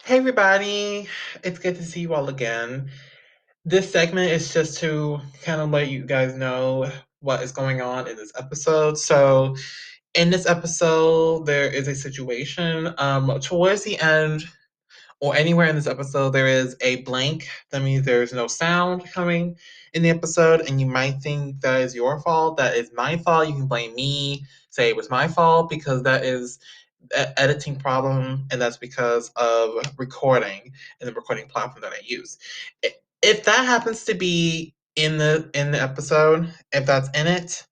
Hey everybody, it's good to see you all again. This segment is just to kind of let you guys know what is going on in this episode. So, in this episode, there is a situation. Towards the end, or anywhere in this episode, there is a blank. That means there's no sound coming in the episode, and you might think that is your fault. That is my fault. You can blame me, say it was my fault, because that is editing problem, and that's because of recording and the recording platform that I use. If that happens to be in the episode, if that's in it,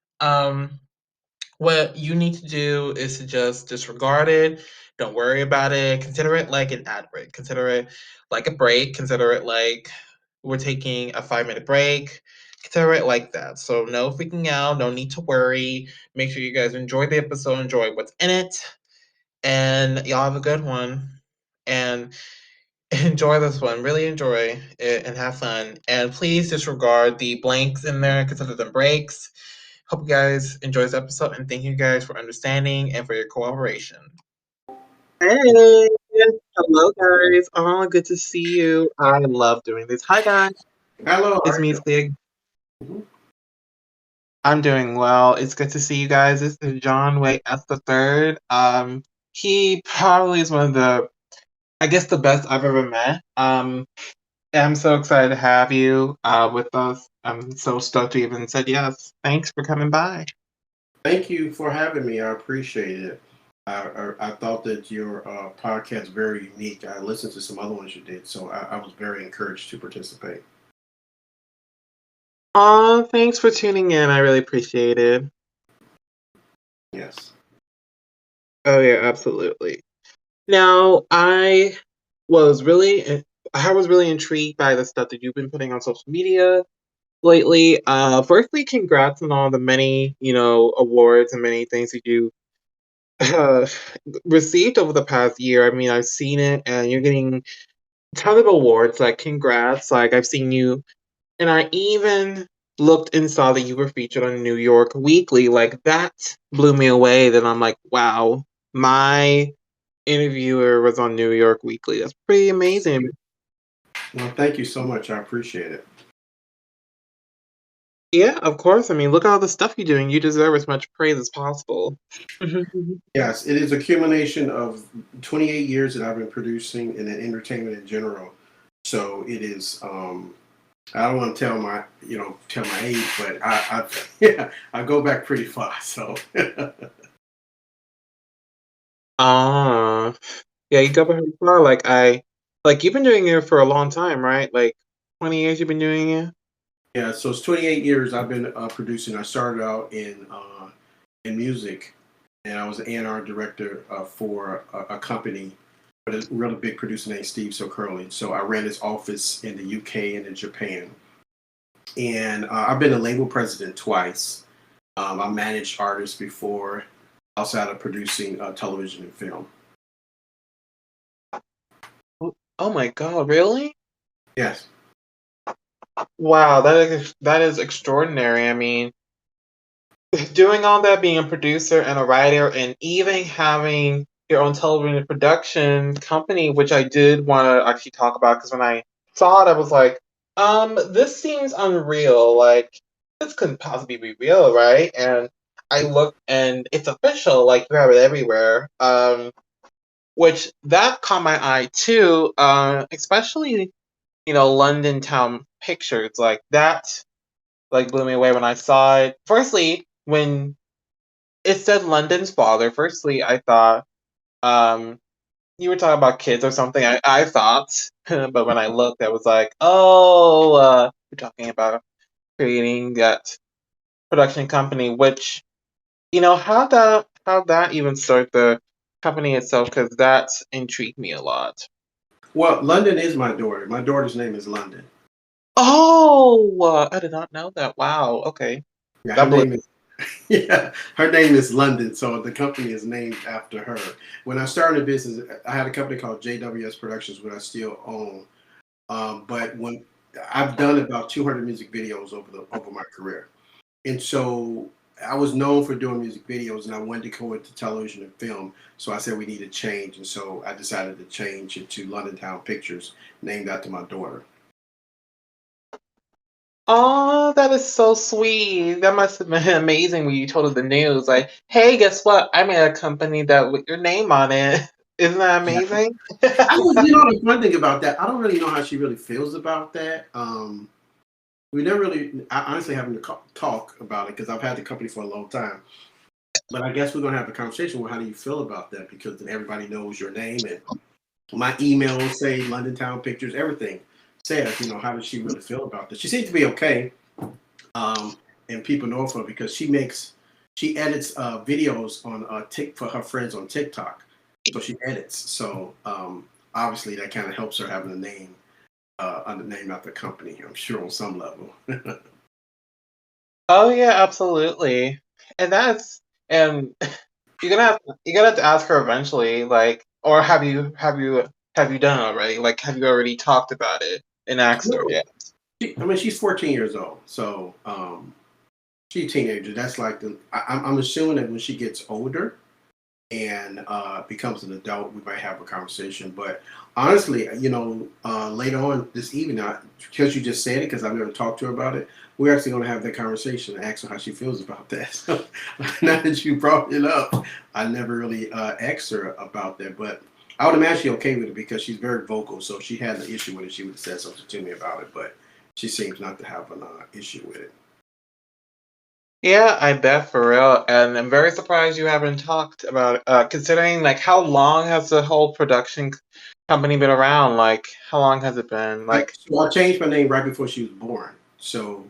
what you need to do is to just disregard it. Don't worry about it. Consider it like an ad break. Consider it like a break. Consider it like we're taking a 5 minute break. Consider it like that. So no freaking out. No need to worry. Make sure you guys enjoy the episode. Enjoy what's in it, and y'all have a good one. And enjoy this one. Really enjoy it and have fun. And please disregard the blanks in there. Consider them breaks. Hope you guys enjoy this episode, and thank you guys for understanding and for your cooperation. Hey, hello guys. Oh, good to see you. I love doing this. Hi guys, Hello, it's me, Clea. I'm doing well. It's good to see you guys. This is John Wait as the third. He probably is one of the, I guess, the best I've ever met. I'm so excited to have you with us. I'm so stoked you even said yes. Thanks for coming by. thank you for having me. I appreciate it. I thought that your podcast very unique. I listened to some other ones you did, so I was very encouraged to participate. Aw, thanks for tuning in. I really appreciate it. Yes. Oh yeah, absolutely. Now, I was really intrigued by the stuff that you've been putting on social media lately. Firstly, congrats on all the many, awards and many things that you uh, received over the past year. I mean, I've seen it, and you're getting tons of awards. Like, congrats! Like, I've seen you, and I even looked and saw that you were featured on New York Weekly. Like, that blew me away. Then I'm like, wow, my interviewer was on New York Weekly. That's pretty amazing. Well, thank you so much. I appreciate it. Yeah, of course. I mean, look at all the stuff you're doing. You deserve as much praise as possible. Yes, it is a accumulation of 28 years that I've been producing and in entertainment in general. So it is. I don't want to tell my age, but yeah, I go back pretty far. So Ah, yeah, you go pretty far. Like you've been doing it for a long time, right? Like 20 years you've been doing it. yeah, so it's 28 years I've been producing. I started out in music, and I was an A&R director for a company, but a really big producer named Steve Hurley. So I ran his office in the UK and in Japan, and I've been a label president twice. I managed artists before, outside of producing television and film. Oh my God, really? Yes. Wow, that is extraordinary. I mean, doing all that, being a producer and a writer, and even having your own television production company, which I did want to actually talk about because when I saw it, I was like, this seems unreal. Like, this couldn't possibly be real, right? And I looked, and it's official. Like, you have it everywhere. Which that caught my eye too. Especially Londyn Town Pictures, like that, like blew me away when I saw it. Firstly, when it said London's father. Firstly, I thought you were talking about kids or something. I thought, but when I looked, I was like, oh, we're talking about creating that production company. Which how that even start the company itself? Because that intrigued me a lot. Well, London is my daughter. My daughter's name is London. Oh, I did not know that. Wow. Okay, Yeah, her that blew. name is yeah, her name is London, so the company is named after her. When I started the business, I had a company called JWS Productions, which I still own. But when I've done about 200 music videos over my career, and so I was known for doing music videos, and I wanted to go into television and film. So I said we need to change, and so I decided to change it to Londyn Town Pictures, named after my daughter. Oh, that is so sweet. That must have been amazing when you told her the news. Like, hey, guess what? I made a company that with your name on it. Isn't that Yeah. amazing? The one thing about that, I don't really know how she really feels about that. We never really, I honestly haven't talk about it because I've had the company for a long time. But I guess we're gonna have a conversation. Well, how do you feel about that? Because then everybody knows your name, and my emails say Londyn Town Pictures, everything says. How does she really feel about this? She seems to be okay, and people know her because she edits videos on for her friends on TikTok. So she edits. So obviously that kind of helps her having a name under name out the company. I'm sure on some level. Oh yeah, absolutely. And and you're gonna have to ask her eventually, like, or have you done it already? Like, have you already talked about it and asked her No, yet? I mean she's 14 years old, so she's a teenager. That's like I'm assuming that when she gets older and becomes an adult, we might have a conversation. But honestly, later on this evening, because you just said it, because I've never talked to her about it, we're actually going to have that conversation and ask her how she feels about that. So now that you brought it up, I never really asked her about that, but I would imagine she's okay with it because she's very vocal. So if she had an issue with it, she would have said something to me about it. But she seems not to have an issue with it. Yeah, I bet for real. And I'm very surprised you haven't talked about considering like how long has the whole company been around? Like, how long has it been? Like, So I changed my name right before she was born. So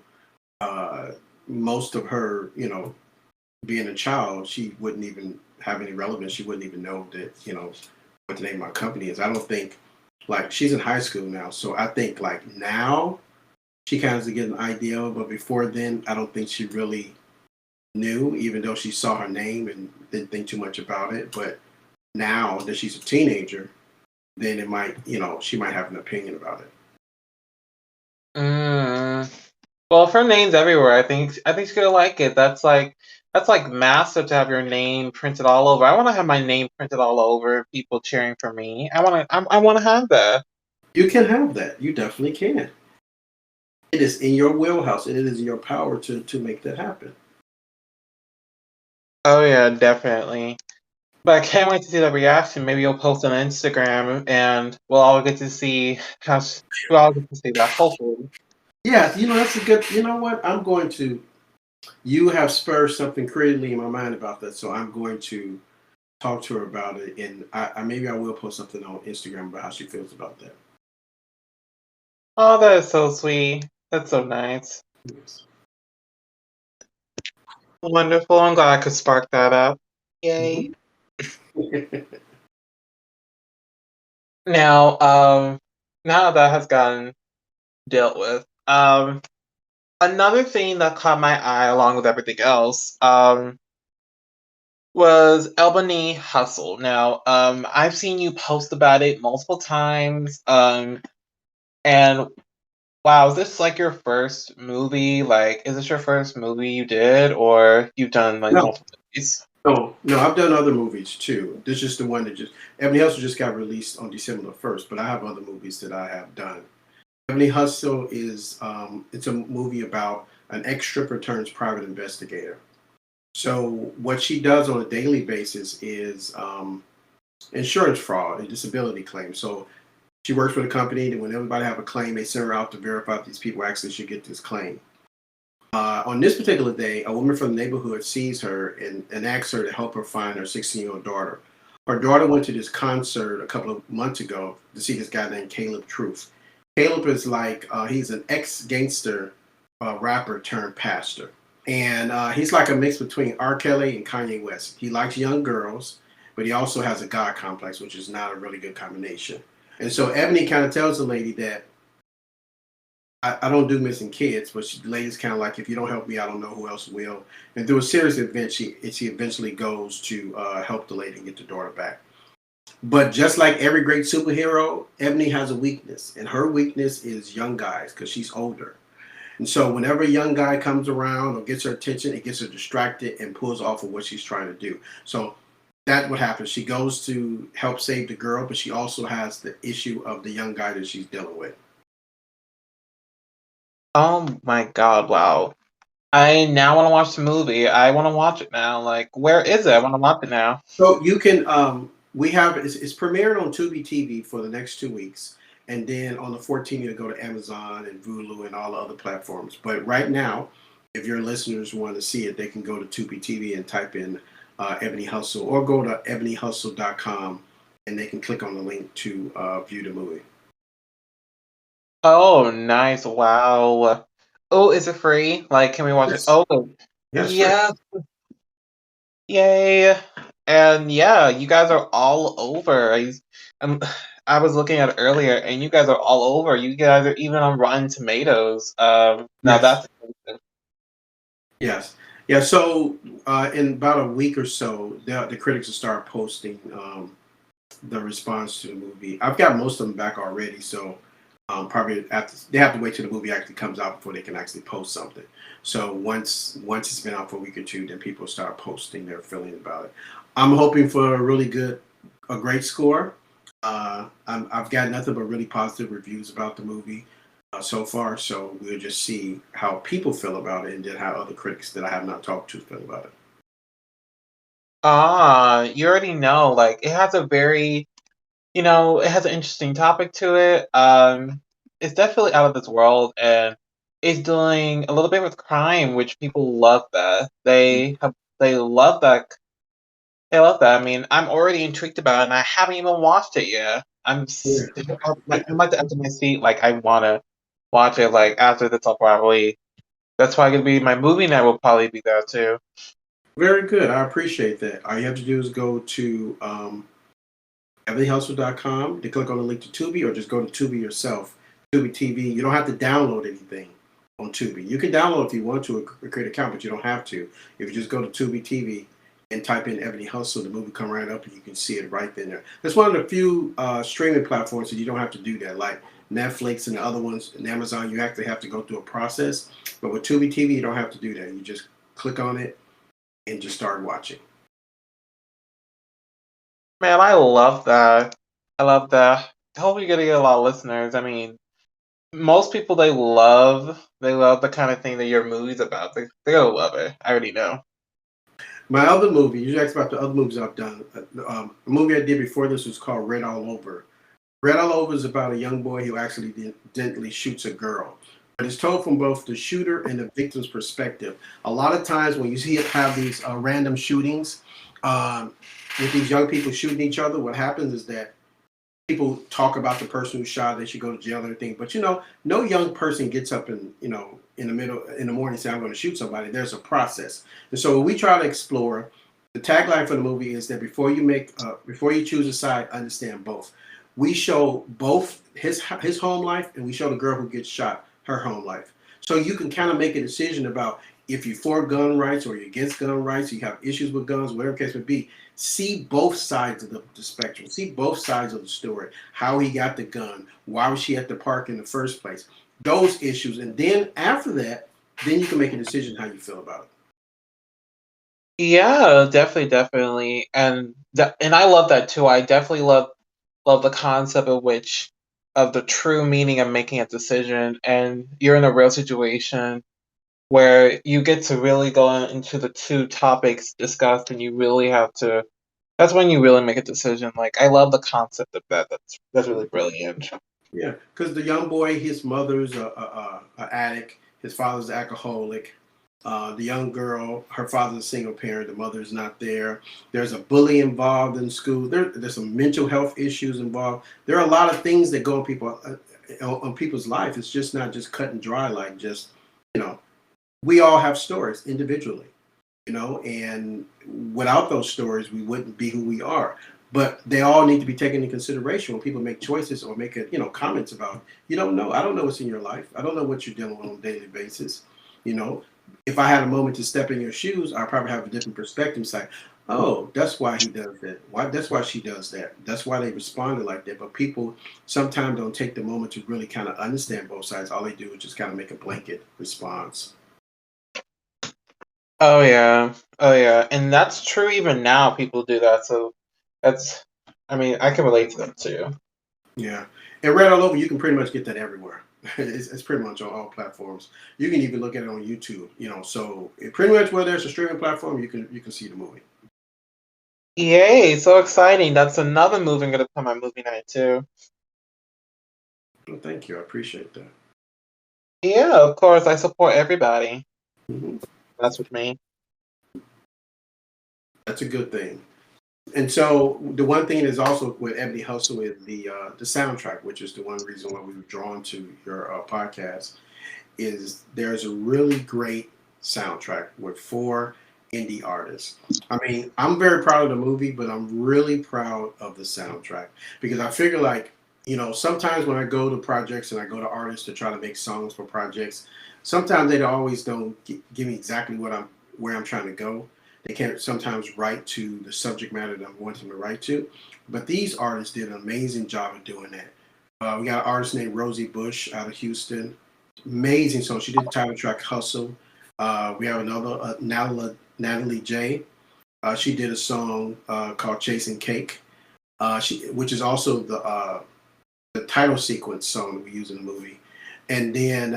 uh, most of her, being a child, she wouldn't even have any relevance. She wouldn't even know that, what the name of my company is. I don't think, like, she's in high school now. So I think, like, now she kind of get an idea, but before then, I don't think she really knew, even though she saw her name and didn't think too much about it. But now that she's a teenager, then it might, she might have an opinion about it. mm, well, if her name's everywhere, I think she's gonna like it. That's like massive to have your name printed all over. I want to have my name printed all over, people cheering for me. I want to have that. You can have that. You definitely can. It is in your wheelhouse, and it is in your power to make that happen. Oh yeah, definitely. But I can't wait to see the reaction. Maybe you'll post on Instagram, and we'll all get to see we'll all get to see that. Hopefully. Yeah, that's a good. You know what? I'm going to. You have spurred something creatively in my mind about that, so I'm going to talk to her about it, and I maybe I will post something on Instagram about how she feels about that. Oh, that is so sweet. That's so nice. Yes. Wonderful. I'm glad I could spark that up. Yay. Mhm. Now, now that has gotten dealt with, another thing that caught my eye along with everything else, was Ebony Hustle. Now, I've seen you post about it multiple times, and wow, is this like your first movie? Like, is this your first movie you did, or you've done like No, multiple movies? no, I've done other movies too. This is just the one that just Ebony Hustle just got released on December the 1st, but I have other movies that I have done. Ebony Hustle is it's a movie about an ex stripper turns private investigator. So what she does on a daily basis is insurance fraud and disability claims. So she works with a company that when everybody have a claim, they send her out to verify if these people actually should get this claim. On this particular day, a woman from the neighborhood sees her and asks her to help her find her 16-year-old daughter. Her daughter went to this concert a couple of months ago to see this guy named Caleb Truth. Caleb is like, he's an ex-gangster rapper turned pastor. And he's like a mix between R. Kelly and Kanye West. He likes young girls, but he also has a God complex, which is not a really good combination. And so Ebony kind of tells the lady that I don't do missing kids, but the lady's kind of like, if you don't help me, I don't know who else will. And through a series of events, she eventually goes to help the lady get the daughter back. But just like every great superhero, Ebony has a weakness, and her weakness is young guys because she's older. And so whenever a young guy comes around or gets her attention, it gets her distracted and pulls off of what she's trying to do. So that's what happens. She goes to help save the girl, but she also has the issue of the young guy that she's dealing with. Oh my god, wow. I now want to watch the movie. I want to watch it now. Like, where is it? I want to watch it now. So you can we have it's premiering on Tubi TV for the next 2 weeks, and then on the 14th you'll go to Amazon and Hulu and all the other platforms. But right now, if your listeners want to see it, they can go to Tubi TV and type in Ebony Hustle, or go to ebonyhustle.com and they can click on the link to view the movie. Oh, nice. Wow. Oh, is it free? Like, can we watch it? Yes, Oh, yes, free. yes. Yay. And yeah, you guys are all over. Um, I was looking at it earlier, and you guys are all over. You guys are even on Rotten Tomatoes. Now Yes, that's impressive. yes, yeah. So in about a week or so, the critics will start posting the response to the movie. I've got most of them back already, so probably after they have to wait till the movie actually comes out before they can actually post something. So once it's been out for a week or two, then people start posting their feeling about it. I'm hoping for a great score. I've got nothing but really positive reviews about the movie so far. So we'll just see how people feel about it, and then how other critics that I have not talked to feel about it. You already know. Like, it has a very, it has an interesting topic to it. It's definitely out of this world, and it's dealing a little bit with crime, which people love that. They love that. They love that. I mean, I'm already intrigued about it, and I haven't even watched it yet. Yeah. I'm at the edge of my seat. Like, I want to watch it. Like, after this, I'll probably. That's probably gonna be my movie night. Will probably be there too. Very good. I appreciate that. All you have to do is go to everyhustle.com to click on the link to Tubi, or just go to Tubi yourself. Tubi TV. You don't have to download anything on Tubi. You can download if you want to, or create an account, but you don't have to. If you just go to Tubi TV and type in Ebony Hustle, the movie come right up and you can see it right there. That's one of the few streaming platforms that you don't have to do that, like Netflix and the other ones, and Amazon. You actually have to go through a process, but with Tubi TV, you don't have to do that. You just click on it and just start watching. Man, I love that. I love that. I hope you're gonna get a lot of listeners. I mean, most people they love the kind of thing that your movie's about. They're gonna love it. I already know. My other movie, you asked about the other movies I've done. A movie I did before this was called Red All Over. Red All Over is about a young boy who accidentally shoots a girl. But it's told from both the shooter and the victim's perspective. A lot of times when you see it have these random shootings, um, with these young people shooting each other, what happens is that people talk about the person who shot, they should go to jail and everything. But no young person gets up in the middle in the morning and say, I'm going to shoot somebody. There's a process. And so what we try to explore, the tagline for the movie is that before you choose a side, understand both. We show both his home life, and we show the girl who gets shot her home life. So you can kind of make a decision about if you're for gun rights or you're against gun rights, you have issues with guns, whatever the case may be. See both sides of the spectrum. See both sides of the story. How he got the gun. Why was she at the park in the first place? Those issues. And then after that, then you can make a decision how you feel about it. Yeah, definitely, definitely, and I love that too. I definitely love the concept of the true meaning of making a decision, and you're in a real situation where you get to really go into the two topics discussed, and you really have to. That's when you really make a decision. Like, I love the concept of that. That's really brilliant. Yeah, because the young boy, his mother's a addict, his father's an alcoholic. The young girl, her father's a single parent, the mother's not there. There's a bully involved in school. There's some mental health issues involved. There are a lot of things that go on people's life. It's just not just cut and dry, like just you know. We all have stories individually, and without those stories, we wouldn't be who we are. But they all need to be taken into consideration when people make choices or make comments about. You don't know. I don't know what's in your life. I don't know what you're dealing with on a daily basis. You know, if I had a moment to step in your shoes, I'd probably have a different perspective. Say, Oh, that's why he does that. Why that's why she does that. That's why they responded like that. But people sometimes don't take the moment to really kind of understand both sides. All they do is just kind of make a blanket response. Oh yeah. Oh yeah. And that's true even now people do that. So that's I mean, I can relate to that too. Yeah. And Red All Over, you can pretty much get that everywhere. It's pretty much on all platforms. You can even look at it on YouTube, you know. So it pretty much where there's a streaming platform, you can see the movie. Yay, so exciting. That's another movie I'm gonna put on my movie night too. Well, thank you. I appreciate that. Yeah, of course. I support everybody. Mhm. That's with me. That's a good thing. And so the one thing is also with Ebony Hustle is the soundtrack, which is the one reason why we were drawn to your podcast. Is there's a really great soundtrack with four indie artists. I mean, I'm very proud of the movie, but I'm really proud of the soundtrack because I figure like, you know, sometimes when I go to projects and I go to artists to try to make songs for projects, sometimes they always don't give me exactly what I'm where I'm trying to go. They can't sometimes write to the subject matter that I'm wanting to write to, but these artists did an amazing job of doing that. We got an artist named Rosie Bush out of Houston. Amazing song. She did the title track Hustle. We have another, Natalie J. She did a song called Chasing Cake, which is also the title sequence song that we use in the movie. And then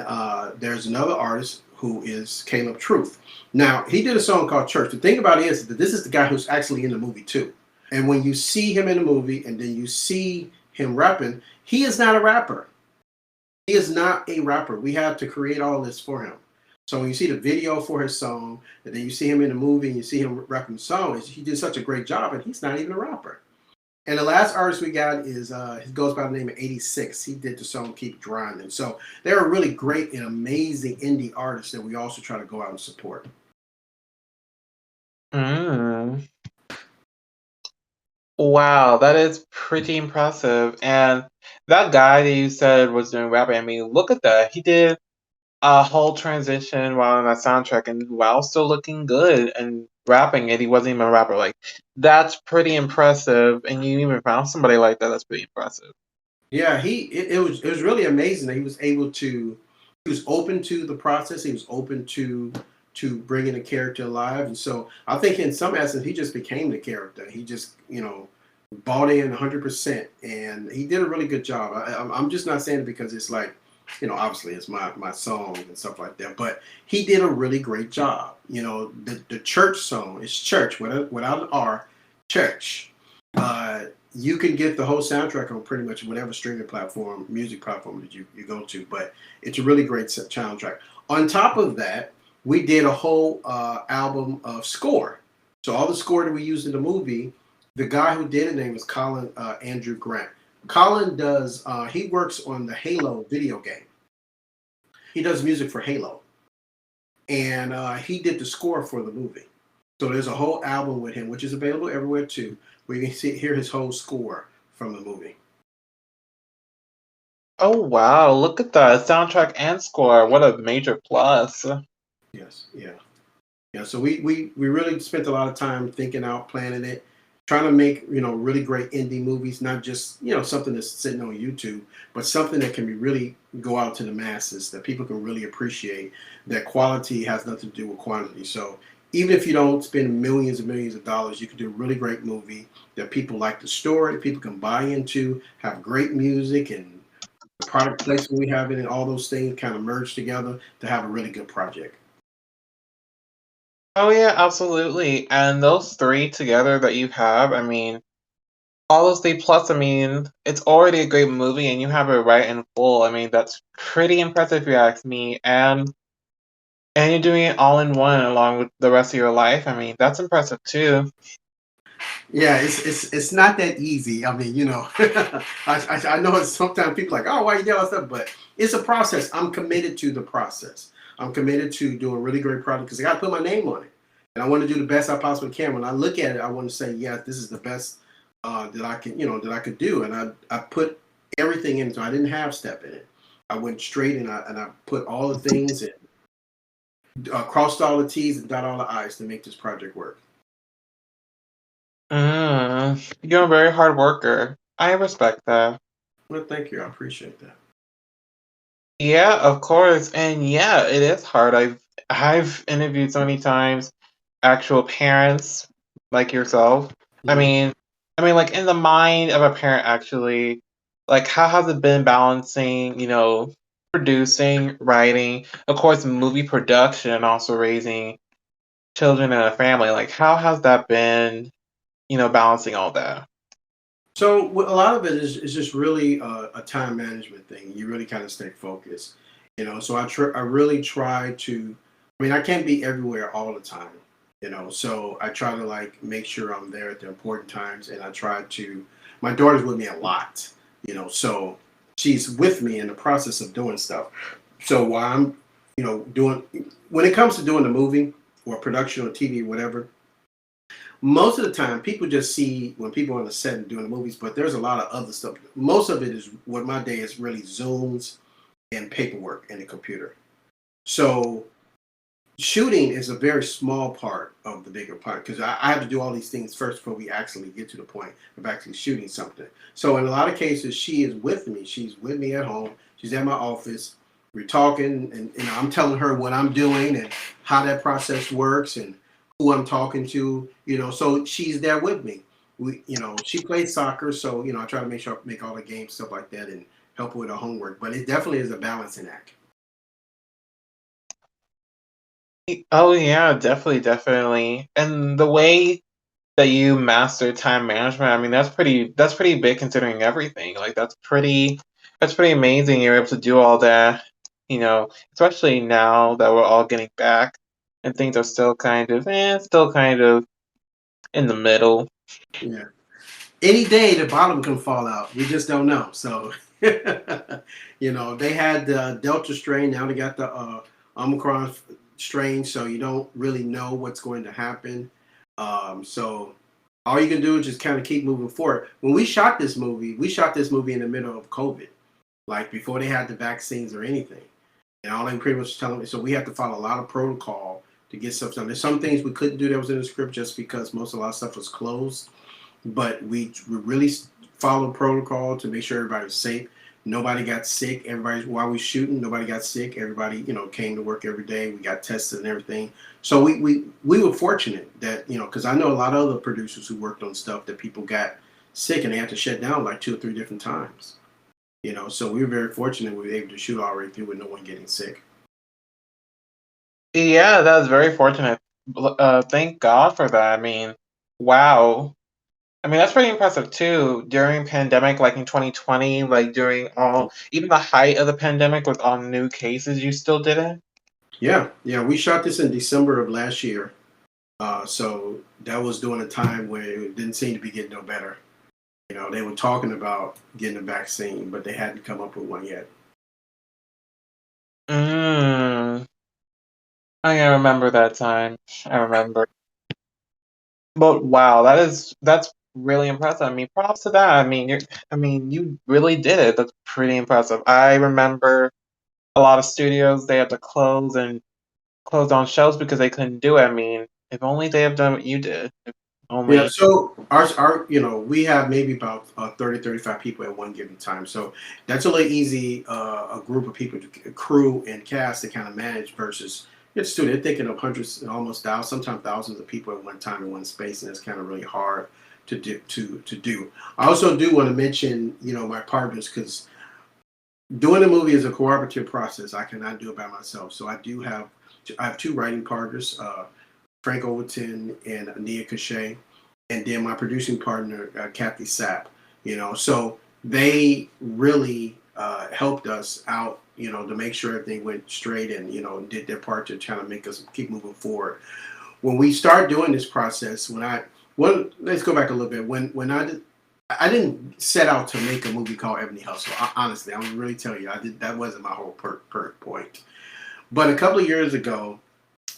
there's another artist who is Caleb Truth. Now, he did a song called Church. The thing about it is that this is the guy who's actually in the movie too. And when you see him in the movie and then you see him rapping, he is not a rapper. He is not a rapper. We had to create all this for him. So when you see the video for his song, and then you see him in the movie and you see him rapping the song, he did such a great job, and he's not even a rapper. And the last artist we got is he goes by the name of 86. He did the song Keep Grinding. So they're really great and amazing indie artists that we also try to go out and support. Mm. Wow, that is pretty impressive. And that guy that you said was doing rapping, I mean, look at that. He did a whole transition while on that soundtrack and while still looking good and rapping it, he wasn't even a rapper. Like, that's pretty impressive. And you even found somebody like that, that's pretty impressive. Yeah, it was really amazing that he was able to he was open to the process. He was open to bringing the character alive, and so I think in some essence he just became the character. He just bought in 100%, and he did a really good job. I'm just not saying it because it's like obviously it's my song and stuff like that, but he did a really great job. The church song is church without an R, church. You can get the whole soundtrack on pretty much whatever streaming platform, music platform that you go to, but it's a really great soundtrack. On top of that, we did a whole album of score. So all the score that we used in the movie, the guy who did it name was Colin Andrew Grant. Colin he works on the Halo video game. He does music for Halo. And he did the score for the movie. So there's a whole album with him, which is available everywhere too, where you can hear his whole score from the movie. Oh, wow, look at that. Soundtrack and score. What a major plus. Yes, yeah, yeah. So we really spent a lot of time thinking out, planning it, trying to make really great indie movies, not just something that's sitting on YouTube, but something that can be really go out to the masses that people can really appreciate. That quality has nothing to do with quantity. So even if you don't spend millions and millions of dollars, you can do a really great movie that people like the story, people can buy into, have great music and the product placement we have in it, all those things kind of merge together to have a really good project. Oh, yeah, absolutely. And those three together that you have, I mean, all those three plus, I mean, it's already a great movie and you have it right in full. I mean, that's pretty impressive if you ask me. And you're doing it all in one along with the rest of your life. I mean, that's impressive too. Yeah, it's not that easy. I mean, I know it's sometimes people like, oh, why you do all that stuff? But it's a process. I'm committed to the process. I'm committed to doing a really great product because I got to put my name on it, and I want to do the best I possibly can. When I look at it, I want to say, yeah, this is the best that I can, that I could do, and I put everything in. So I didn't have step in it. I went straight and I put all the things and crossed all the T's and dot all the I's to make this project work. You're a very hard worker. I respect that. Well, thank you. I appreciate that. Yeah, of course. And yeah, it is hard. I've interviewed so many times actual parents like yourself. I Mhm. mean, like in the mind of a parent actually, like how has it been balancing, producing, writing, of course, movie production and also raising children in a family? Like how has that been, balancing all that? So a lot of it is just really a time management thing. You really kind of stay focused, So I really try to. I mean, I can't be everywhere all the time, So I try to like make sure I'm there at the important times, and I try to. My daughter's with me a lot, So she's with me in the process of doing stuff. So while I'm, doing when it comes to doing the movie or production or TV, whatever, most of the time people just see when people are on the set and doing the movies, but there's a lot of other stuff. Most of it is what my day is really zooms and paperwork in the computer. So shooting is a very small part of the bigger part because I have to do all these things first before we actually get to the point of actually shooting something. So in a lot of cases she is with me, she's with me at home, she's at my office, we're talking, and I'm telling her what I'm doing and how that process works and who I'm talking to, so she's there with me. She plays soccer, so I try to make sure I make all the games, stuff like that, and help her with her homework, but it definitely is a balancing act. Oh yeah, definitely, definitely. And the way that you master time management, I mean, that's pretty big considering everything. Like that's pretty amazing you're able to do all that, especially now that we're all getting back and things are still kind of in the middle. Yeah. Any day the bottom can fall out. We just don't know. So, they had the Delta strain. Now they got the Omicron strain. So you don't really know what's going to happen. So all you can do is just kind of keep moving forward. When we shot this movie in the middle of COVID, like before they had the vaccines or anything. And all they pretty much telling me, so we have to follow a lot of protocol to get stuff done. There's some things we couldn't do that was in the script just because a lot of stuff was closed, but we really followed protocol to make sure everybody was safe. Nobody got sick. Everybody, while we shooting, nobody got sick. Everybody, came to work every day. We got tested and everything. So we were fortunate that because I know a lot of other producers who worked on stuff that people got sick and they had to shut down like 2 or 3 different times. So we were very fortunate we were able to shoot all the way through with no one getting sick. Yeah, that was very fortunate. Thank God for that. I mean, wow. I mean, that's pretty impressive too. During pandemic, like in 2020, like during all, even the height of the pandemic with all new cases, you still did it? Yeah, yeah. We shot this in December of last year. So that was during a time where it didn't seem to be getting no better. They were talking about getting a vaccine, but they hadn't come up with one yet. Mm, I remember that time. I remember. But wow, that's really impressive. I mean, props to that. You really did it. That's pretty impressive. I remember a lot of studios they had to close down shows because they couldn't do it. I mean, if only they have done what you did. If Yeah, only. so we have maybe about 30, 35 people at one given time. So that's a little easy, a group of people, crew and cast to kind of manage versus it's still they're thinking of hundreds and almost thousands, sometimes thousands of people at one time in one space, and it's kind of really hard to do. I also do want to mention, my partners because doing a movie is a cooperative process. I cannot do it by myself. So I have 2 writing partners, Frank Overton and Nia Cachet, and then my producing partner, Kathy Sapp. So they really helped us out, to make sure everything went straight and did their part to try to make us keep moving forward. When we start doing this process, let's go back a little bit. When I didn't set out to make a movie called Ebony Hustle. Honestly, I'm gonna really tell you, I did. That wasn't my whole point. But a couple of years ago,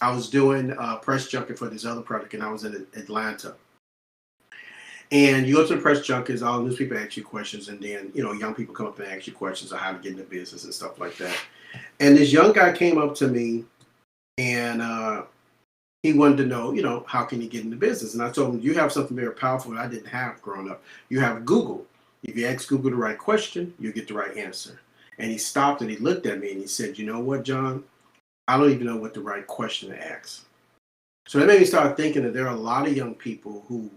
I was doing press junket for this other project, and I was in Atlanta. And you go to the press junkets, all news people ask you questions, and then young people come up and ask you questions on how to get into business and stuff like that. And this young guy came up to me, and he wanted to know, how can he get into business? And I told him, you have something very powerful that I didn't have growing up. You have Google. If you ask Google the right question, you'll get the right answer. And he stopped and he looked at me and he said, you know what, John? I don't even know what the right question to ask. So that made me start thinking that there are a lot of young people who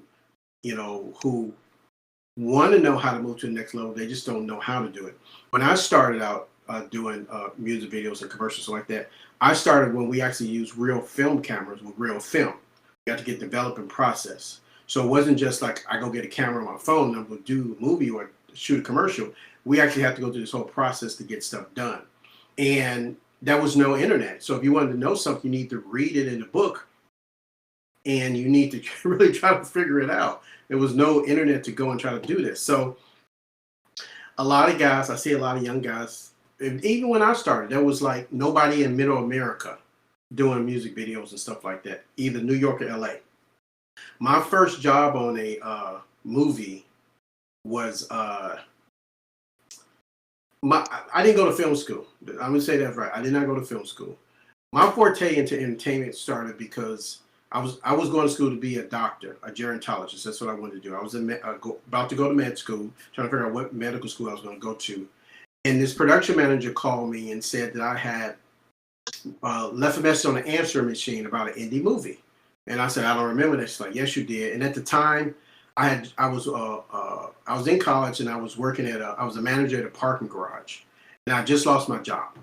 want to know how to move to the next level. They just don't know how to do it. When I started out doing music videos and commercials like that, I started when we actually used real film cameras with real film. You got to get developed and processed. So it wasn't just like I go get a camera on my phone and I'm going to do a movie or shoot a commercial. We actually have to go through this whole process to get stuff done. And there was no internet. So if you wanted to know something, you need to read it in a book and you need to really try to figure it out. There was no internet to go and try to do this. So a lot of guys, I see a lot of young guys, even when I started, there was like nobody in middle America doing music videos and stuff like that, either New York or LA. My first job on a movie was, I didn't go to film school. I'm going to say that right. I did not go to film school. My forte into entertainment started because I was going to school to be a doctor, a gerontologist. That's what I wanted to do. I was about to go to med school, trying to figure out what medical school I was going to go to. And this production manager called me and said that I had left a message on the answering machine about an indie movie. And I said, I don't remember that. She's like, yes, you did. And at the time, I was in college and I was working I was a manager at a parking garage, and I just lost my job.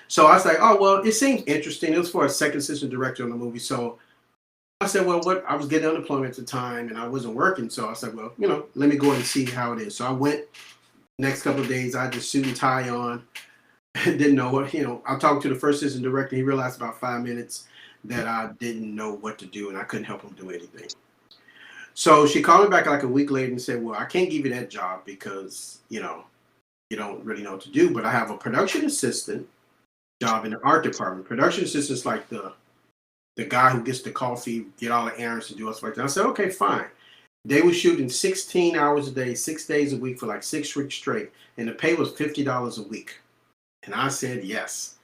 So I was like, oh well, it seems interesting. It was for a second assistant director on the movie. So I said, well, I was getting unemployment at the time and I wasn't working. So I said, well, let me go and see how it is. So I went. Next couple of days, I had the suit and tie on. Didn't know what, I talked to the first assistant director. He realized about 5 minutes that I didn't know what to do and I couldn't help him do anything. So she called me back like a week later and said, well, I can't give you that job because, you don't really know what to do, but I have a production assistant job in the art department. Production assistant is like the guy who gets the coffee, get all the errands and do all stuff like that. I said, okay, fine. They were shooting 16 hours a day, 6 days a week for like 6 weeks straight. And the pay was $50 a week. And I said, yes.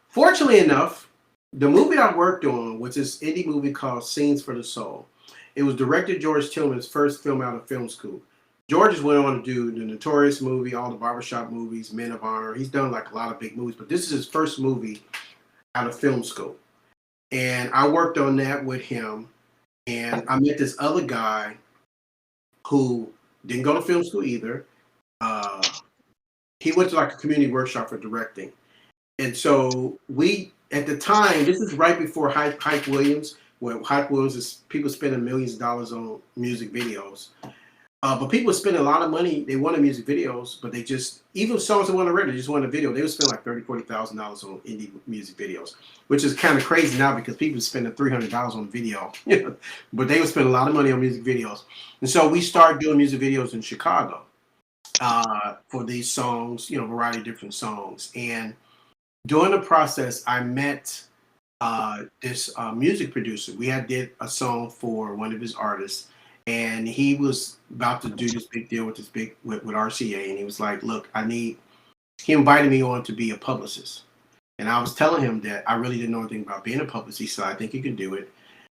Fortunately enough, the movie I worked on was this indie movie called Scenes for the Soul. It was director George Tillman's first film out of film school. George has went on to do the Notorious movie, all the barbershop movies, Men of Honor. He's done like a lot of big movies, but this is his first movie out of film school. And I worked on that with him. And I met this other guy who didn't go to film school either. He went to like a community workshop for directing. And so at the time, this is right before Hype Williams, where Hype Williams is people spending millions of dollars on music videos. But people spend a lot of money. They wanted music videos, but they just, even songs that wanted to record, they just wanted a video. They would spend like $30,000, $40,000 on indie music videos, which is kind of crazy now because people are spending $300 on video. But they would spend a lot of money on music videos. And so we started doing music videos in Chicago for these songs, a variety of different songs. And during the process, I met this music producer. We did a song for one of his artists. And he was about to do this big deal with RCA, and he was like, "Look, he invited me on to be a publicist." And I was telling him that I really didn't know anything about being a publicist, so I think you can do it.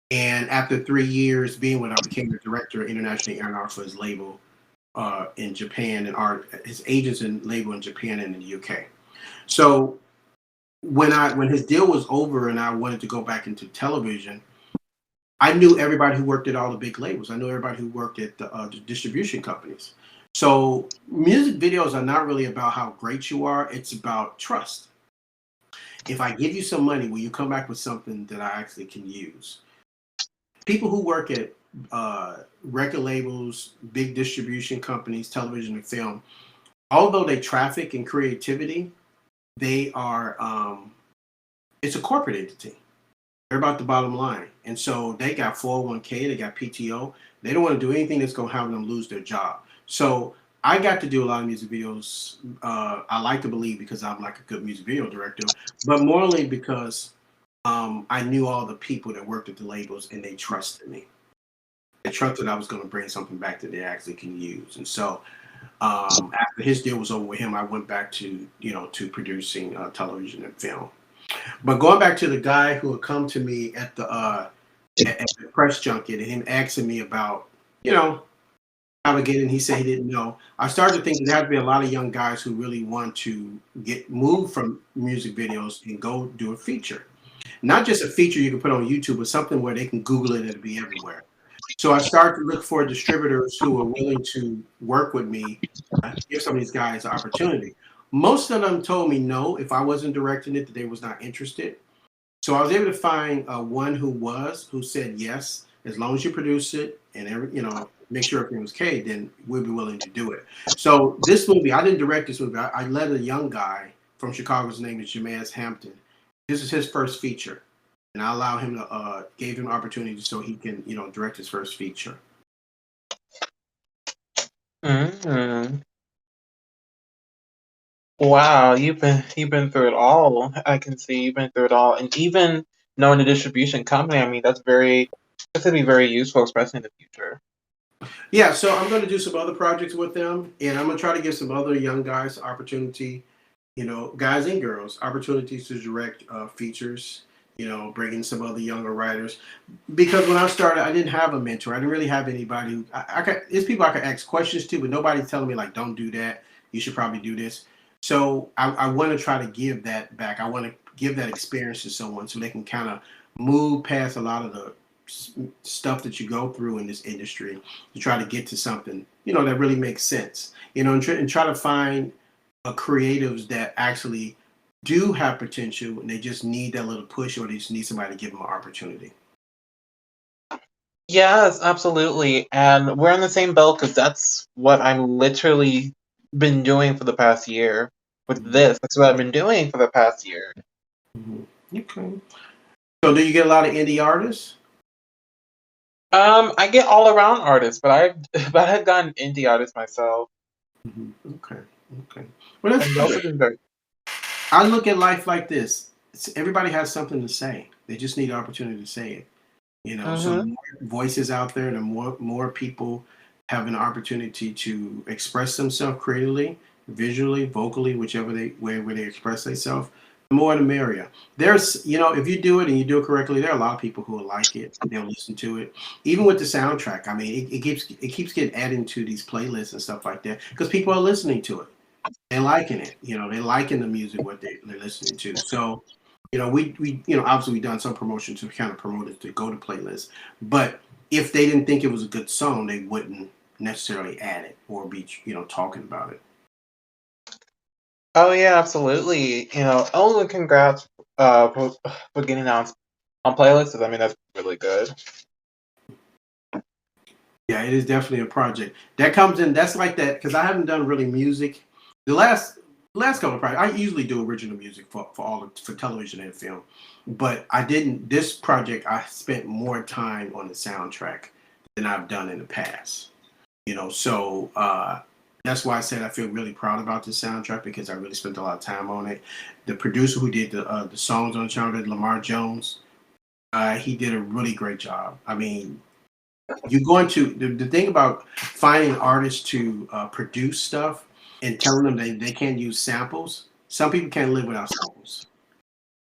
And after 3 years being with him, I became the director of International A&R for his label in Japan and his agents and label in Japan and in the UK. So when his deal was over and I wanted to go back into television, I knew everybody who worked at all the big labels. I knew everybody who worked at the distribution companies. So music videos are not really about how great you are. It's about trust. If I give you some money, will you come back with something that I actually can use? People who work at record labels, big distribution companies, television and film, although they traffic in creativity, they are, it's a corporate entity. They're about the bottom line. And so they got 401k, they got PTO. They don't want to do anything that's going to have them lose their job. So I got to do a lot of music videos. I like to believe because I'm like a good music video director, but morally because I knew all the people that worked at the labels and they trusted me. They trusted I was going to bring something back that they actually can use. And so after his deal was over with him, I went back to, to producing television and film. But going back to the guy who had come to me at the press junket and him asking me about, you know, how to get in, he said he didn't know. I started to think there had to be a lot of young guys who really want to get moved from music videos and go do a feature. Not just a feature you can put on YouTube, but something where they can Google it and it'll be everywhere. So I started to look for distributors who are willing to work with me, give some of these guys an opportunity. Most of them told me no, if I wasn't directing it, that they was not interested. So I was able to find one who said yes, as long as you produce it and make sure everything was okay, then we'll be willing to do it. So this movie, I didn't direct this movie. I led a young guy from Chicago. His name is JWS Hampton. This is his first feature, and I allow him to gave him opportunity so he can direct his first feature. Mm-hmm. Wow, you've been through it all. I can see you've been through it all, and even knowing the distribution company, I mean, that's gonna be very useful, especially in the future. Yeah, so I'm going to do some other projects with them, and I'm going to try to give some other young guys opportunity, guys and girls, opportunities to direct features, bringing some other younger writers. Because when I started, I didn't have a mentor. I didn't really have anybody. There's people I could ask questions to, but nobody's telling me, like, don't do that. You should probably do this. So I want to try to give that back. I want to give that experience to someone so they can kind of move past a lot of the stuff that you go through in this industry to try to get to something that really makes sense, and try to find creatives that actually do have potential and they just need that little push, or they just need somebody to give them an opportunity. Yes, absolutely, and we're in the same boat because that's what I'm literally been doing for the past year. With Mhm. this, that's what I've been doing for the past year. Mhm. Okay. So do you get a lot of indie artists? I get all around artists, but I but I've gotten indie artists myself, Mhm. Okay. Okay. Well, that's and those good. have been very. I look at life like this. Everybody has something to say. They just need an opportunity to say it. So Mm-hmm. the more voices out there, the more people have an opportunity to express themselves creatively, visually, vocally, whichever where they express themselves, the more the merrier. There's, if you do it and you do it correctly, there are a lot of people who will like it. They'll listen to it. Even with the soundtrack, I mean, it keeps getting added to these playlists and stuff like that because people are listening to it and liking it. They're liking the music what they're listening to. So we obviously we done some promotion to kind of promote it to go to playlists, but if they didn't think it was a good song, they wouldn't necessarily add it or be talking about it. Oh yeah, absolutely. Oh, and congrats for getting on playlists. I mean, that's really good. Yeah, it is definitely a project that comes in. That's like that because I haven't done really music. The last couple of projects, I usually do original music for television and film, but I didn't. This project, I spent more time on the soundtrack than I've done in the past. So that's why I said I feel really proud about this soundtrack because I really spent a lot of time on it. The producer who did the songs on the soundtrack, Lamar Jones, he did a really great job. I mean, you're going to the thing about finding artists to produce stuff and telling them they can't use samples. Some people can't live without samples,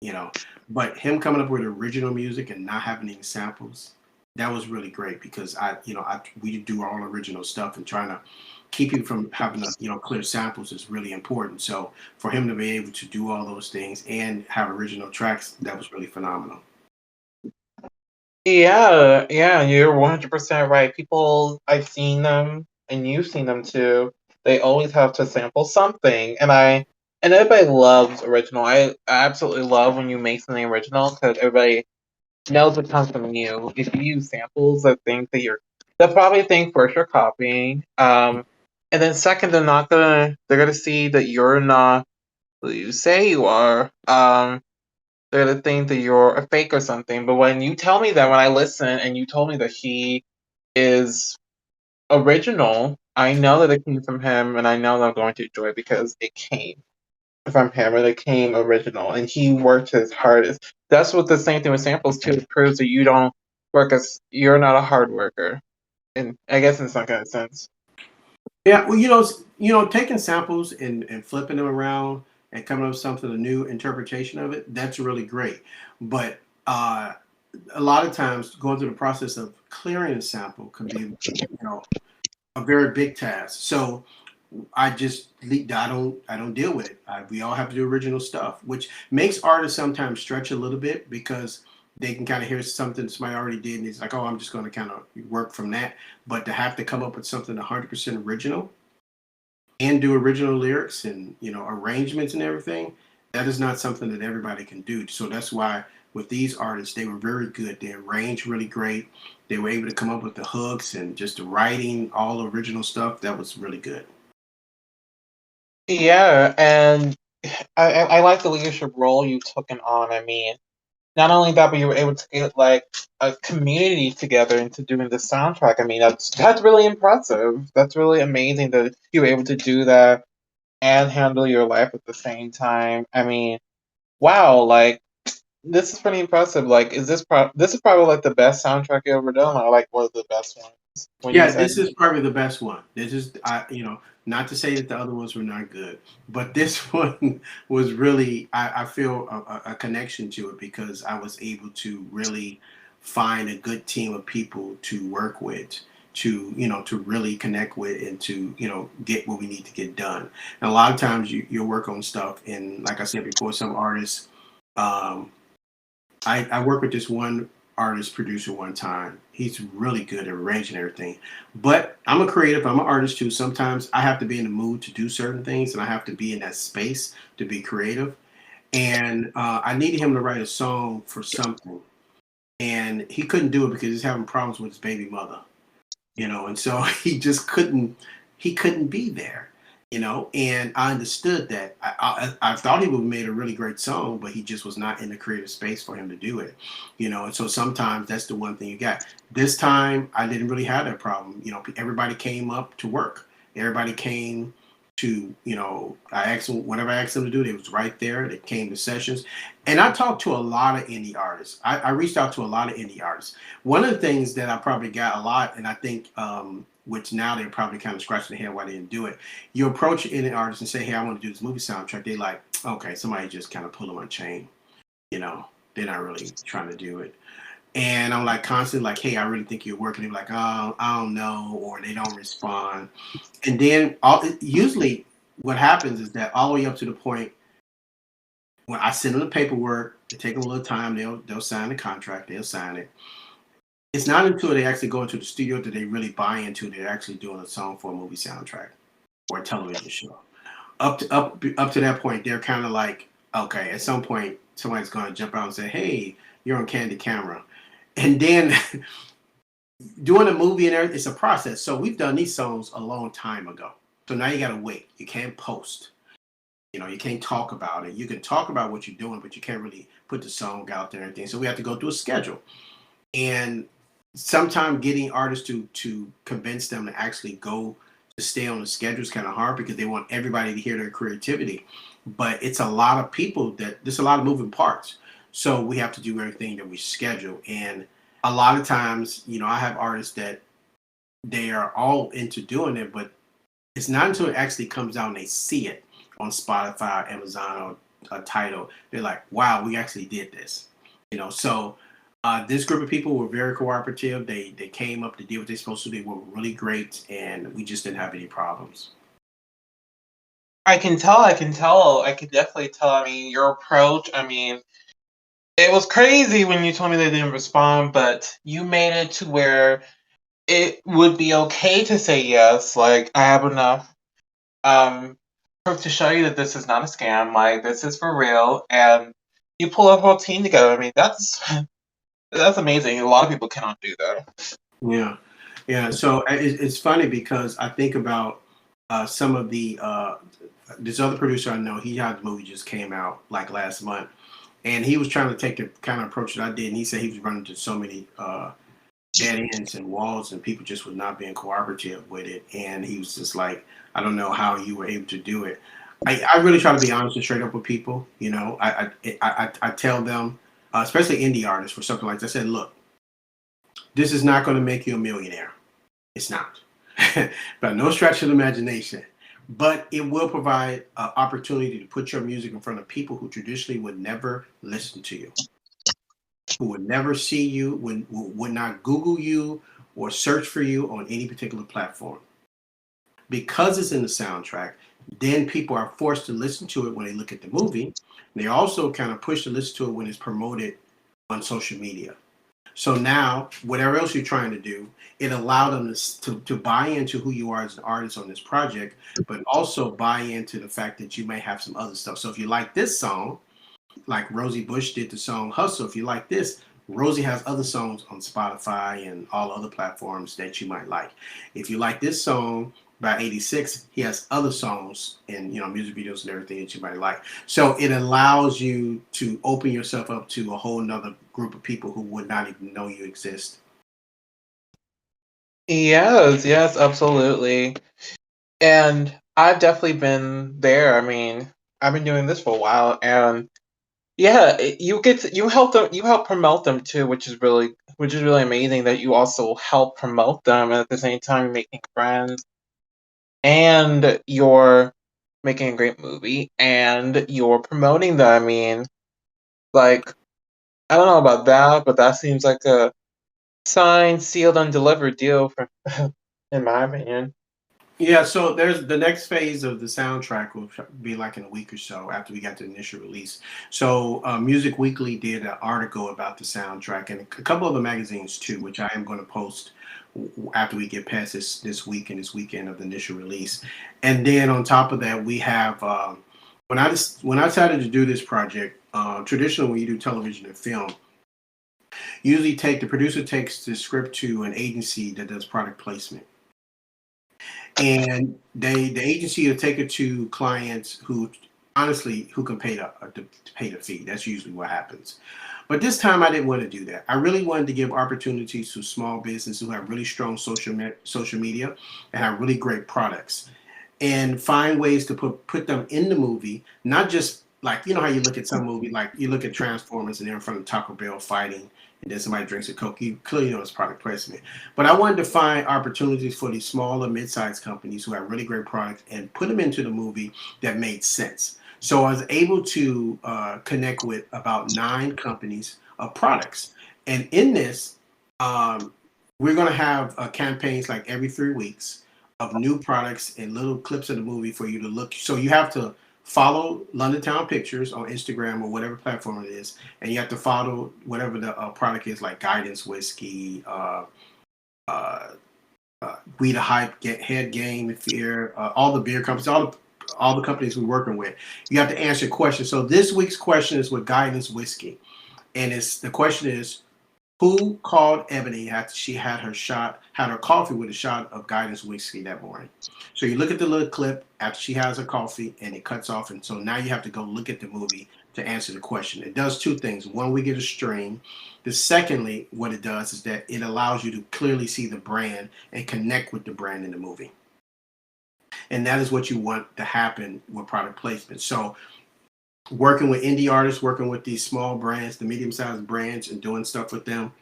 you know. But him coming up with original music and not having any samples, that was really great because we do all original stuff and trying to keep you from having to clear samples is really important. So for him to be able to do all those things and have original tracks, that was really phenomenal. Yeah, yeah, you're 100% right. People, I've seen them, and you've seen them too. They always have to sample something, and everybody loves original. I absolutely love when you make something original because everybody knows it comes from you. If you use samples of things they'll probably think first you're copying, and then second, they're gonna see that you're not who you say you are. They're gonna think that you're a fake or something. But when you tell me that, when I listen, and you told me that he is original, I know that it came from him, and I know that I'm going to enjoy it because it came from him, and it came original, and he worked his hardest. That's what the same thing with samples too. It proves that you're not a hard worker, and I guess in some kind of sense. Yeah, well, taking samples and flipping them around and coming up with something, a new interpretation of it, that's really great. But a lot of times going through the process of clearing a sample can be, a very big task. So I don't deal with it. We all have to do original stuff, which makes artists sometimes stretch a little bit because they can kind of hear something somebody already did, and it's like, oh, I'm just going to kind of work from that. But to have to come up with something 100% original and do original lyrics and arrangements and everything, that is not something that everybody can do. So that's why with these artists, they were very good. They arranged really great. They were able to come up with the hooks and just the writing, all the original stuff. That was really good. Yeah, and I like the leadership role you took on. I mean, not only that, but you were able to get like a community together into doing the soundtrack. I mean, that's really impressive. That's really amazing that you were able to do that and handle your life at the same time. I mean, wow, like this is pretty impressive. Like, this is probably like the best soundtrack you ever done, or like one of the best ones. When you Yeah, say, this is probably the best one. This is, not to say that the other ones were not good, but this one was really, I feel a connection to it because I was able to really find a good team of people to work with, to really connect with and to, get what we need to get done. And a lot of times you'll work on stuff, and like I said before, some artists, um, I worked with this one artist producer one time. He's really good at arranging everything. But I'm a creative, I'm an artist too. Sometimes I have to be in the mood to do certain things and I have to be in that space to be creative. And I needed him to write a song for something. And he couldn't do it because he's having problems with his baby mother, and so he couldn't be there, and I understood that. I thought he would have made a really great song, but he just was not in the creative space for him to do it, and so sometimes that's the one thing you got. This time I didn't really have that problem. Everybody came up to work. Everybody came to, I asked them whatever I asked them to do, they was right there. They came to sessions. And I talked to a lot of indie artists. I reached out to a lot of indie artists. One of the things that I probably got a lot, and I think, which now they're probably kind of scratching their head why they didn't do it. You approach an indie artist and say, hey, I want to do this movie soundtrack. They like, okay, somebody just kind of pull them on a chain. They're not really trying to do it. And I'm like constantly like, hey, I really think you're working. They're like, oh, I don't know, or they don't respond. And then usually what happens is that all the way up to the point when I send them the paperwork, it take them a little time. They'll sign the contract. They'll sign it. It's not until they actually go into the studio that they really buy into. They're actually doing a song for a movie soundtrack or a television show. Up to that point, they're kind of like, okay. At some point, somebody's going to jump out and say, hey, you're on candid camera. And then doing a movie and everything, it's a process. So we've done these songs a long time ago. So now you got to wait. You can't post. You can't talk about it. You can talk about what you're doing, but you can't really put the song out there and everything. So we have to go through a schedule. And sometimes getting artists to convince them to actually go to stay on the schedule is kind of hard because they want everybody to hear their creativity. But it's a lot of people there's a lot of moving parts. So we have to do everything that we schedule. And a lot of times, I have artists that they are all into doing it, but it's not until it actually comes out and they see it on Spotify, Amazon, or Tidal. They're like, wow, we actually did this. So this group of people were very cooperative. They came up to do what they're supposed to do. They were really great, and we just didn't have any problems. I can tell. I can tell. I can definitely tell. I mean, your approach. I mean, it was crazy when you told me they didn't respond, but you made it to where it would be okay to say yes. Like, I have enough um proof to show you that this is not a scam. Like, this is for real, and you pull a whole team together. I mean, that's amazing. A lot of people cannot do that. Yeah, yeah. So it's funny because I think about some of the this other producer I know. He had the movie just came out like last month, and he was trying to take the kind of approach that I did. And he said he was running into so many dead ends and walls, and people just was not being cooperative with it. And he was just like, I don't know how you were able to do it. I really try to be honest and straight up with people. I tell them, especially indie artists, for something like that. I said, look, this is not going to make you a millionaire. It's not. But no stretch of the imagination. but it will provide an opportunity to put your music in front of people who traditionally would never listen to you, who would never see you, would not Google you or search for you on any particular platform. Because it's in the soundtrack, then people are forced to listen to it when they look at the movie. They also kind of push to listen to it when it's promoted on social media. So now, whatever else you're trying to do, it allowed them to buy into who you are as an artist on this project, but also buy into the fact that you may have some other stuff. So if you like this song, like Rosie Bush did the song Hustle, if you like this, Rosie has other songs on Spotify and all other platforms that you might like. If you like this song by 86, he has other songs and music videos and everything that you might like. So it allows you to open yourself up to a whole nother group of people who would not even know you exist. Yes, absolutely. And I've definitely been there. I mean, I've been doing this for a while, and yeah, you help promote them too, which is really amazing that you also help promote them, and at the same time you're making friends, and you're making a great movie, and you're promoting them. I mean, like, I don't know about that, but that seems like a signed, sealed, and delivered deal for, in my opinion. Yeah, so there's the next phase of the soundtrack will be like in a week or so after we got the initial release. So Music Weekly did an article about the soundtrack and a couple of the magazines too, which I am going to post after we get past this week and this weekend of the initial release. And then on top of that, we have when I decided to do this project, traditionally when you do television and film, usually the producer takes the script to an agency that does product placement, and the agency will take it to clients who honestly who can pay the fee. That's usually what happens. But this time I didn't want to do that. I really wanted to give opportunities to small businesses who have really strong social media and have really great products, and find ways to put them in the movie, not just like how you look at some movie, like you look at Transformers and they're in front of Taco Bell fighting, and then somebody drinks a Coke. You clearly know it's product placement. But I wanted to find opportunities for these smaller, mid-sized companies who have really great products and put them into the movie that made sense. So I was able to connect with about 9 companies of products, and in this, um, we're going to have campaigns like every 3 weeks of new products and little clips of the movie for you to look. So you have to follow Londyn Town Pictures on Instagram or whatever platform it is, and you have to follow whatever the product is, like Guidance Whiskey, uh, We the Hype, Head Game, Fear, all the beer companies, all the companies we're working with. You have to answer questions. So this week's question is with Guidance Whiskey, and the question is, who called Ebony after she had her coffee with a shot of Guidance whiskey that morning? So you look at the little clip after she has her coffee and it cuts off. And so now you have to go look at the movie to answer the question. It does 2 things. One, we get a stream. Secondly, what it does is that it allows you to clearly see the brand and connect with the brand in the movie. And that is what you want to happen with product placement. So working with indie artists, working with these small brands, the medium-sized brands, and doing stuff with them.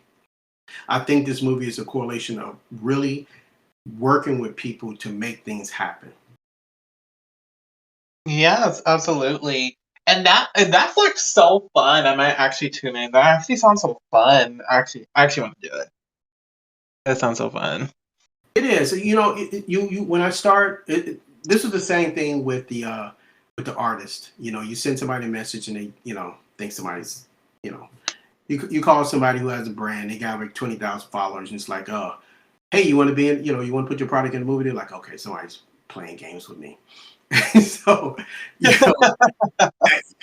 I think this movie is a correlation of really working with people to make things happen. Yes, absolutely. And that's like so fun. I might actually tune in. That actually sounds so fun. I actually want to do it. That sounds so fun. It is. You when I start, this is the same thing with the artist. You send somebody a message and they think somebody's you call somebody who has a brand, they got like 20,000 followers, and it's like, oh, hey, you want to be in, you want to put your product in the movie? They're like, okay, somebody's playing games with me. So, you know,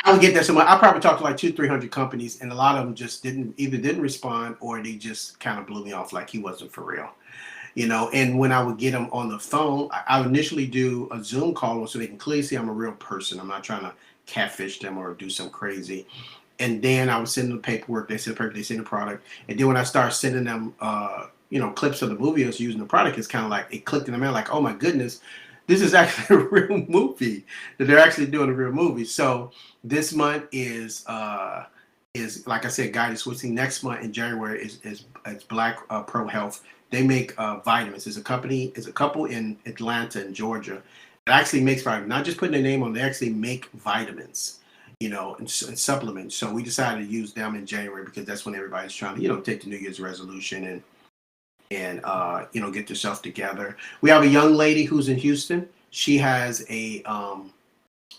I would get that somewhere. I probably talked to like 200-300 companies, and a lot of them just didn't respond, or they just kind of blew me off like he wasn't for real. And when I would get them on the phone, I would initially do a Zoom call so they can clearly see I'm a real person. I'm not trying to catfish them or do some crazy. And then I would send them the paperwork. They send the paper. They send the product. And then when I start sending them, clips of the movie I was using the product, it's kind of like it clicked in the mail. Like, oh my goodness, this is actually a real movie. That they're actually doing a real movie. So this month is like I said, guidance switching. Next month in January is Black Pro Health. They make vitamins. It's a couple in Atlanta and Georgia It actually makes vitamins, not just putting a name on. They actually make vitamins, and supplements. So we decided to use them in January because that's when everybody's trying to, take the New Year's resolution and get yourself together. We have a young lady who's in Houston. She has a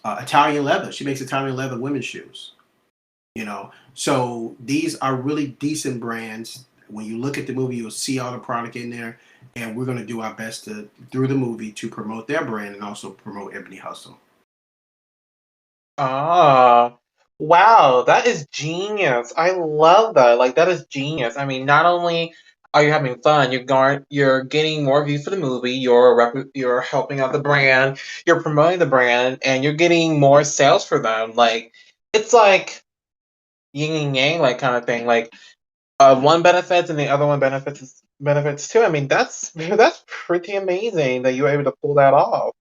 Italian leather. She makes Italian leather women's shoes. So these are really decent brands. When you look at the movie, you'll see all the product in there, and we're going to do our best to through the movie to promote their brand and also promote Ebony Hustle. Ah, wow, that is genius. I love that. Like that is genius. I mean, not only are you having fun, you're getting more views for the movie, you're helping out the brand, you're promoting the brand, and you're getting more sales for them. Like it's like yin and yang like kind of thing. Like one benefits and the other one benefits too. I mean, that's pretty amazing that you were able to pull that off.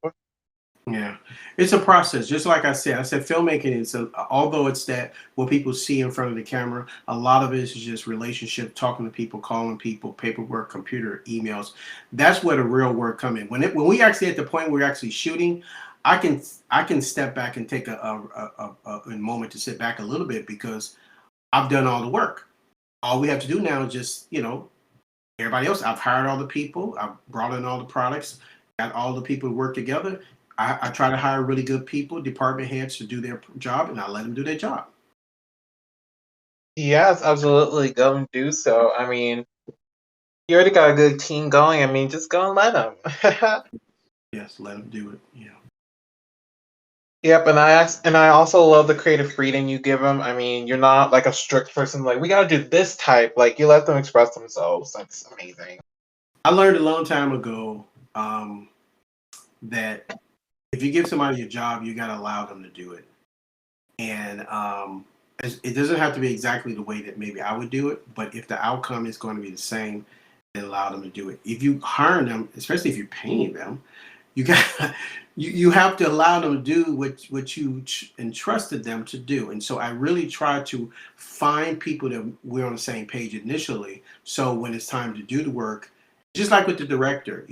Yeah, it's a process. Just like I said filmmaking is although it's that what people see in front of the camera, a lot of it is just relationship, talking to people, calling people, paperwork, computer, emails. That's where the real work come in. When we actually at the point we're actually shooting, I can step back and take a moment to sit back a little bit because I've done all the work. All we have to do now is just everybody else. I've hired all the people. I've brought in all the products. Got all the people to work together. I try to hire really good people, department heads to do their job, and I let them do their job. Yes, absolutely. Go and do so. I mean, you already got a good team going. I mean, just go and let them. Yes, let them do it. Yeah. Yep, and I also love the creative freedom you give them. I mean, you're not like a strict person. Like we gotta do this type. Like you let them express themselves. That's amazing. I learned a long time ago that if you give somebody a job, you got to allow them to do it. And it doesn't have to be exactly the way that maybe I would do it, but if the outcome is going to be the same, then allow them to do it. If you hire them, especially if you're paying them, you got you have to allow them to do what you entrusted them to do. And so I really try to find people that we're on the same page initially. So when it's time to do the work, just like with the director,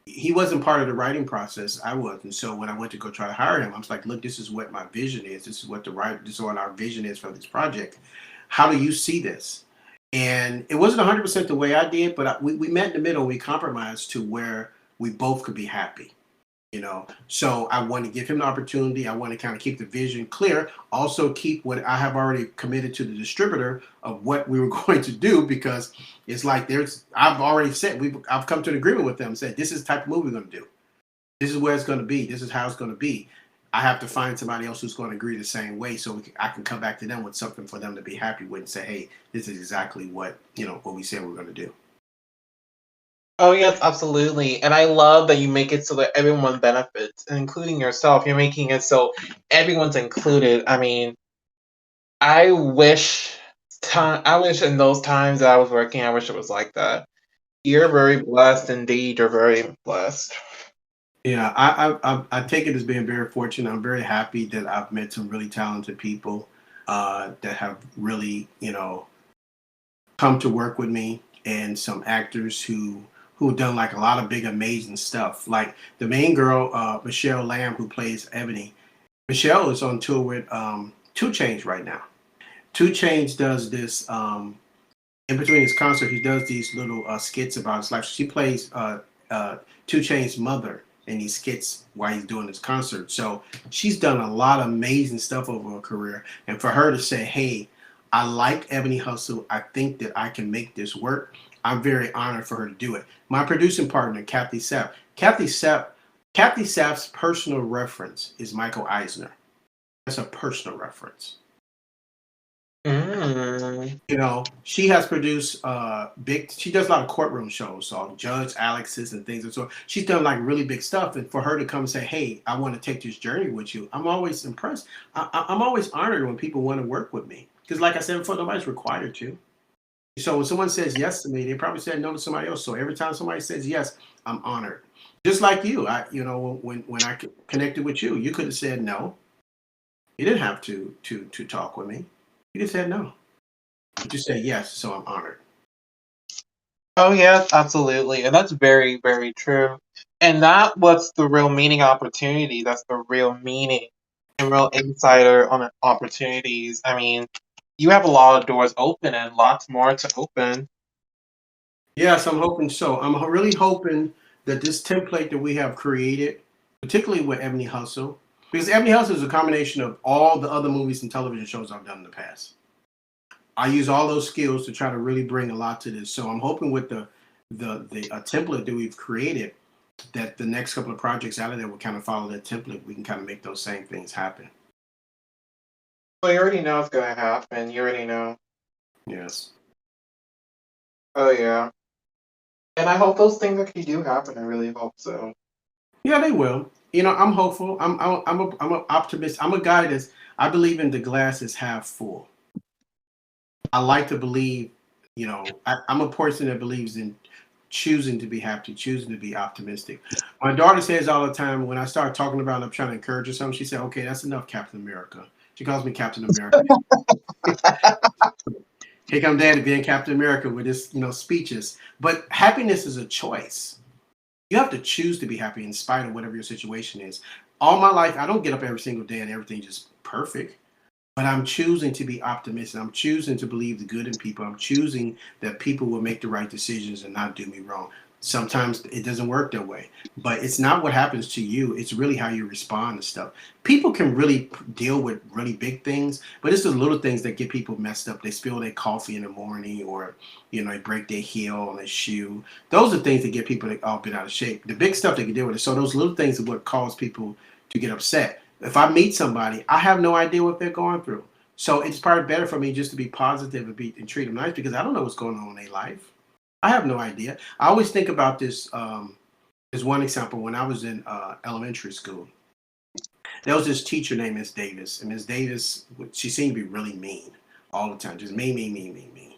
he wasn't part of the writing process. I was, and so when I went to go try to hire him, I was like, "Look, this is what my vision is. This is what this is what our vision is for this project. How do you see this?" And it wasn't 100% the way I did, but we met in the middle. We compromised to where we both could be happy. So I want to give him the opportunity. I want to kind of keep the vision clear, also keep what I have already committed to the distributor of what we were going to do, because it's like I've already said, I've come to an agreement with them and said, this is the type of movie we're going to do. This is where it's going to be. This is how it's going to be. I have to find somebody else who's going to agree the same way, so I can come back to them with something for them to be happy with and say, hey, this is exactly what we said we're going to do. Oh yes, absolutely. And I love that you make it so that everyone benefits, including yourself. You're making it so everyone's included. I mean, I wish I wish in those times that I was working, I wish it was like that. You're very blessed indeed. You're very blessed. Yeah, I take it as being very fortunate. I'm very happy that I've met some really talented people that have really, come to work with me, and some actors who done like a lot of big amazing stuff. Like the main girl, Michelle Lamb, who plays Ebony. Michelle is on tour with 2 Chainz right now. 2 Chainz does this in between his concert. He does these little skits about his life. She plays 2 Chainz' mother in these skits while he's doing his concert. So she's done a lot of amazing stuff over her career. And for her to say, hey, I like Ebony Hustle, I think that I can make this work, I'm very honored for her to do it. My producing partner, Kathy Sapp. Kathy Sapp's personal reference is Michael Eisner. That's a personal reference. Mm. She has produced she does a lot of courtroom shows, so Judge Alex's and things. And so she's done like really big stuff. And for her to come and say, hey, I want to take this journey with you, I'm always impressed. I'm always honored when people want to work with me. Because like I said before, nobody's required to. So when someone says yes to me, they probably said no to somebody else. So every time somebody says yes, I'm honored. Just like you, when I connected with you, you could have said no. You didn't have to talk with me. You just said no. But you said yes, so I'm honored. Oh yes, absolutely. And that's very, very true. And that what's the real meaning opportunity. That's the real meaning and real insider on opportunities. I mean, you have a lot of doors open and lots more to open. Yes, I'm hoping so. I'm really hoping that this template that we have created, particularly with Ebony Hustle, because Ebony Hustle is a combination of all the other movies and television shows I've done in the past. I use all those skills to try to really bring a lot to this. So I'm hoping with the template that we've created, that the next couple of projects out of there will kind of follow that template. We can kind of make those same things happen. Well, you already know it's gonna happen. You already know. Yes. Oh yeah. And I hope those things actually do happen. I really hope so. Yeah, they will. I'm hopeful. I'm an optimist. I'm a guy that's I believe in the glass is half full. I like to believe, I'm a person that believes in choosing to be happy, choosing to be optimistic. My daughter says all the time when I start talking about I'm trying to encourage her something, she said, "Okay, that's enough, Captain America." She calls me Captain America. Here come Daddy being Captain America with his, speeches. But happiness is a choice. You have to choose to be happy in spite of whatever your situation is. All my life, I don't get up every single day and everything just perfect. But I'm choosing to be optimistic. I'm choosing to believe the good in people. I'm choosing that people will make the right decisions and not do me wrong. Sometimes it doesn't work that way, but it's not what happens to you. It's really how you respond to stuff. People can really deal with really big things, but it's the little things that get people messed up. They spill their coffee in the morning, or they break their heel on their shoe. Those are things that get people all bent out of shape. The big stuff they can deal with it. So those little things are what cause people to get upset. If I meet somebody, I have no idea what they're going through. So it's probably better for me just to be positive and treat them nice, because I don't know what's going on in their life. I have no idea. I always think about this. There's one example when I was in elementary school. There was this teacher named Miss Davis, and Miss Davis, she seemed to be really mean all the time, just mean, mean, mean, mean, mean.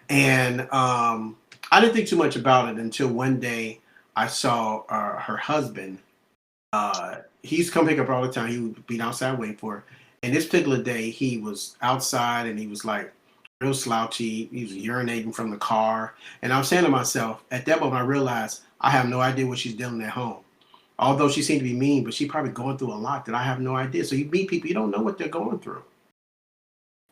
And I didn't think too much about it until one day I saw her husband. He used to come pick up her all the time. He would be outside waiting for her. And this particular day, he was outside and he was like real slouchy. He was urinating from the car. And I was saying to myself, at that moment, I realized I have no idea what she's dealing at home. Although she seemed to be mean, but she's probably going through a lot that I have no idea. So you meet people, you don't know what they're going through.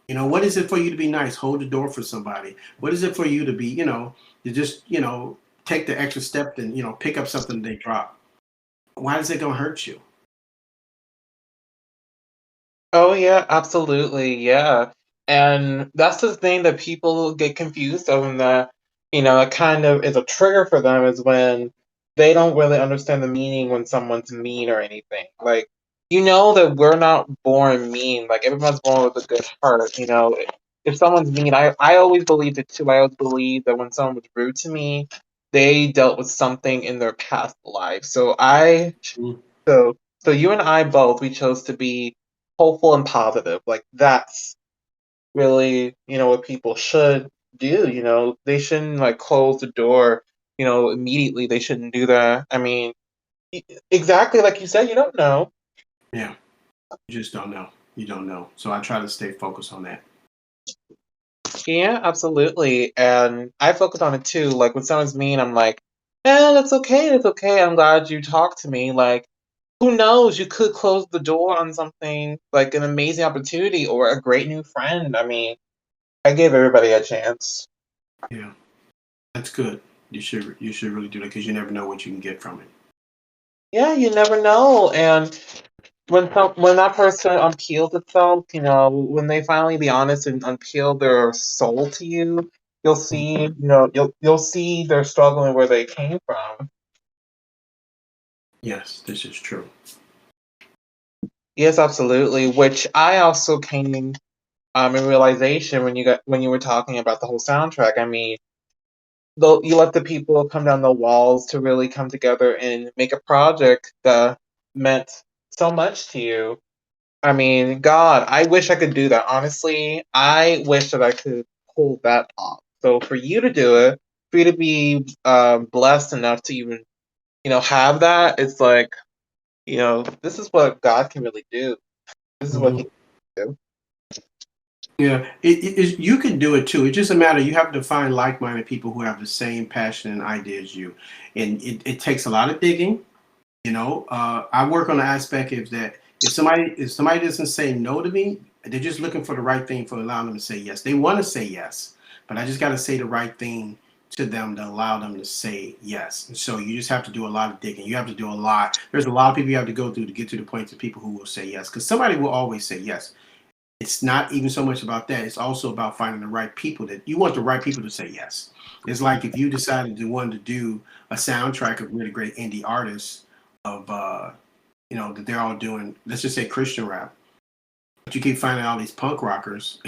What is it for you to be nice? Hold the door for somebody. What is it for you to be, to just, take the extra step and, pick up something they drop? Why is it going to hurt you? Oh yeah, absolutely, yeah. And that's the thing that people get confused of, and that it kind of is a trigger for them is when they don't really understand the meaning when someone's mean or anything. Like, that we're not born mean. Like everyone's born with a good heart. If someone's mean, I always believed it too. I always believed that when someone was rude to me, they dealt with something in their past life. So you and I both, we chose to be hopeful and positive. Like that's really, what people should do. They shouldn't like close the door, immediately. They shouldn't do that. I mean, exactly like you said, you don't know. Yeah. You just don't know. You don't know. So I try to stay focused on that. Yeah, absolutely. And I focus on it too. Like when someone's mean, I'm like, that's okay. It's okay. I'm glad you talked to me. Like, who knows? You could close the door on something like an amazing opportunity or a great new friend. I mean, I gave everybody a chance. Yeah. That's good. You should really do that, because you never know what you can get from it. Yeah, you never know. And when that person unpeels itself, when they finally be honest and unpeel their soul to you, you'll see, you'll see their struggle and where they came from. Yes, this is true. Yes, absolutely. Which I also came in realization when you were talking about the whole soundtrack. I mean, you let the people come down the walls to really come together and make a project that meant so much to you. I mean, God, I wish I could do that. Honestly, I wish that I could pull that off. So for you to do it, for you to be blessed enough to even, have that, it's like, this is what God can really do. This is what Hmm. He can do. Yeah, you can do it too. It's just a matter you have to find like-minded people who have the same passion and idea as you, and it takes a lot of digging. I work on the aspect of that if somebody doesn't say no to me, they're just looking for the right thing for allowing them to say yes. They want to say yes, but I just got to say the right thing to them to allow them to say yes. And so you just have to do a lot of digging. You have to do a lot. There's a lot of people you have to go through to get to the point of people who will say yes, because somebody will always say yes. It's not even so much about that. It's also about finding the right people that you want the right people to say yes. It's like if you decided to want to do a soundtrack of really great indie artists of that they're all doing, let's just say Christian rap, but you keep finding all these punk rockers,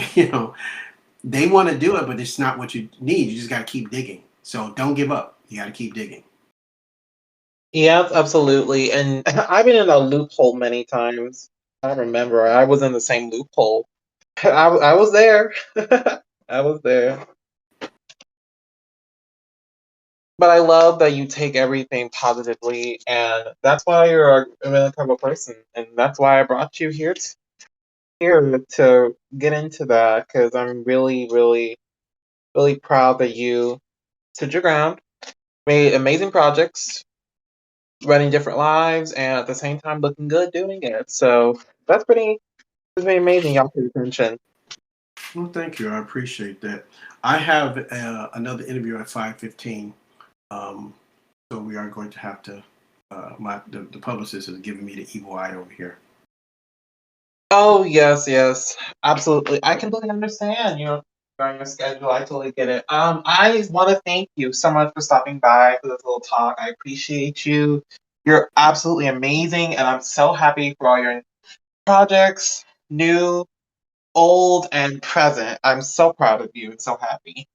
they want to do it, but it's not what you need. You just got to keep digging. So don't give up. You got to keep digging. Yes, absolutely. And I've been in a loophole many times. I remember I was in the same loophole. I was there. I was there. But I love that you take everything positively, and that's why you're a really incredible person, and that's why I brought you here to get into that because I'm really, really, really proud that you stood your ground, made amazing projects, running different lives, and at the same time looking good doing it. So that's pretty amazing. Y'all pay attention. Well, thank you. I appreciate that. I have another interview at 5:15. Um, so we are going to have to. The publicist is giving me the evil eye over here. Oh yes, yes, absolutely. I completely understand. During your schedule, I totally get it. I want to thank you so much for stopping by for this little talk. I appreciate you. You're absolutely amazing, and I'm so happy for all your projects, new, old, and present. I'm so proud of you and so happy.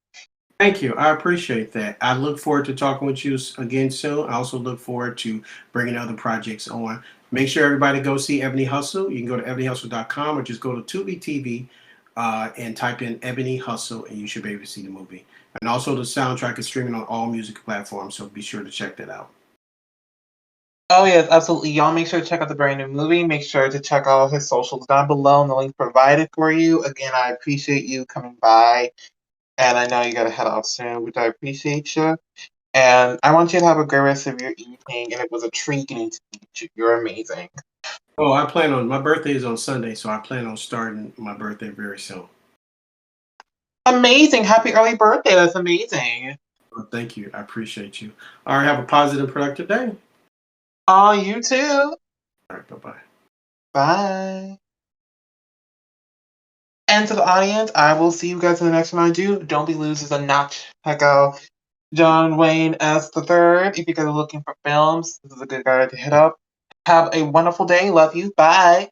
Thank you. I appreciate that. I look forward to talking with you again soon. I also look forward to bringing other projects on. Make sure everybody go see Ebony Hustle. You can go to ebonyhustle.com or just go to Tubi TV and type in Ebony Hustle, and you should be able to see the movie. And also, the soundtrack is streaming on all music platforms, so be sure to check that out. Oh yes, absolutely. Y'all make sure to check out the brand new movie. Make sure to check out his socials down below in the link provided for you. Again, I appreciate you coming by. And I know you gotta head off soon, which I appreciate you. And I want you to have a great rest of your evening. And it was a treat getting to meet you. You're amazing. Oh, I plan on my birthday is on Sunday, so I plan on starting my birthday very soon. Amazing. Happy early birthday. That's amazing. Well, thank you. I appreciate you. All right, have a positive, productive day. Oh, you too. All right, bye bye. Bye. And to the audience, I will see you guys in the next one I do. Don't be losers and not check out John Wayne S. the Third. If you guys are looking for films, this is a good guy to hit up. Have a wonderful day. Love you. Bye.